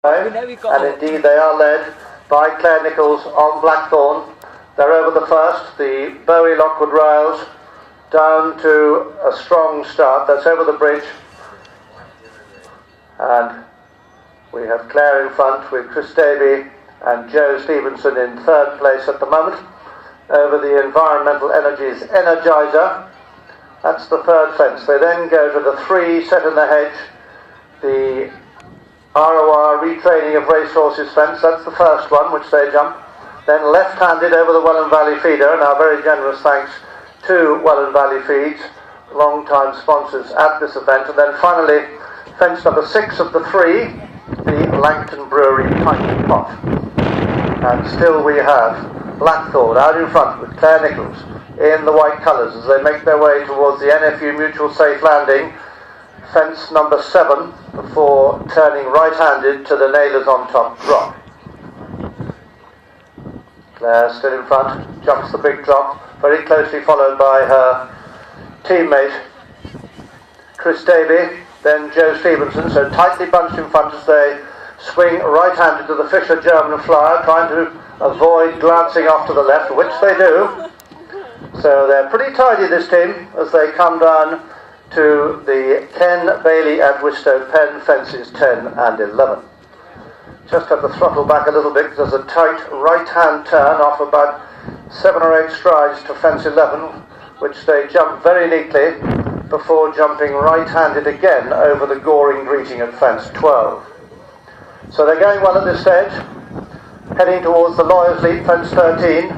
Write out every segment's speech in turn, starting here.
And indeed they are led by Claire Nichols on Blackthorn. They're over the first, the Bowie Lockwood rails, down to a strong start. That's over the bridge. And we have Claire in front with Chris Davey and Joe Stevenson in third place at the moment, over the Environmental Energies Energizer. That's the third fence. They then go to the three set in the hedge, the ROR retraining of racehorses fence. That's the first one which they jump. Then left-handed over the Welland Valley feeder, and our very generous thanks to Welland Valley Feeds, long-time sponsors at this event. And then finally, fence number 6 of the 3, the Langton Brewery Pint Pot. And still we have Blackthorn out in front with Claire Nichols in the white colours as they make their way towards the NFU Mutual Safe Landing, fence number 7, before turning right-handed to the Nailers on Top drop. Claire still in front, jumps the big drop, very closely followed by her teammate Chris Davey, then Joe Stevenson, so tightly bunched in front as they swing right-handed to the Fisher German Flyer, trying to avoid glancing off to the left, which they do. So they're pretty tidy, this team, as they come down to the Ken Bailey and Wistow Pen fences 10 and 11. Just have the throttle back a little bit because there's a tight right-hand turn off about 7 or 8 strides to fence 11, which they jump very neatly before jumping right-handed again over the Goring greeting at fence 12. So they're going well at this stage, heading towards the Lawyers Leap fence 13,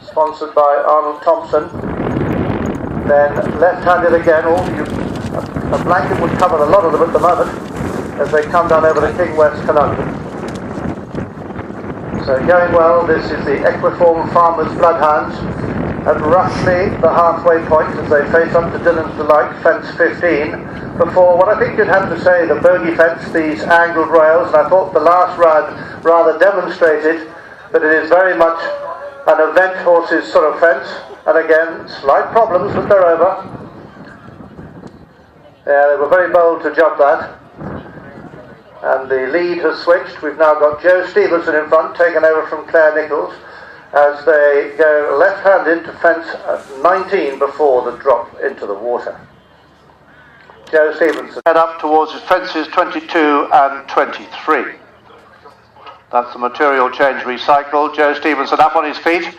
sponsored by Arnold Thompson. Then left-handed again. A blanket would cover a lot of them at the moment as they come down over the King West Conundrum. So going well, this is the Equiform Farmers Bloodhounds at roughly the halfway point as they face up to Dillon's Delight, fence 15, before what I think you'd have to say the bogey fence, these angled rails. And I thought the last round rather demonstrated that it is very much an event horses sort of fence, and again slight problems, but they're over. Yeah, they were very bold to jump that, and the lead has switched. We've now got Joe Stevenson in front, taken over from Claire Nichols, as they go left-handed to fence 19 before the drop into the water. Joe Stevenson head up towards his fences 22 and 23. That's the material change recycled. Joe Stevenson up on his feet,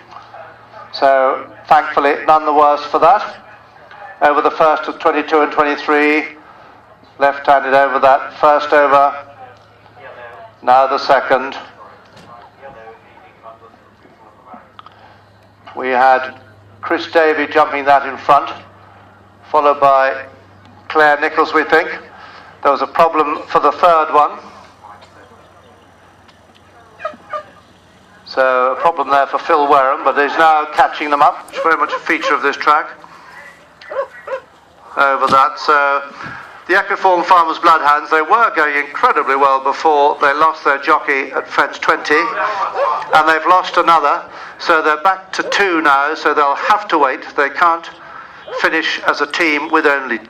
so thankfully none the worse for that. Over the first of 22 and 23, left-handed over that first over, now the second. We had Chris Davey jumping that in front, followed by Claire Nichols, we think. There was a problem for the third one. So a problem there for Phil Wareham, but he's now catching them up. It's very much a feature of this track. Over that, so the Equiform Farmers Bloodhounds, they were going incredibly well before they lost their jockey at fence 20, and they've lost another, so they're back to 2 now, so they'll have to wait. They can't finish as a team with only 2.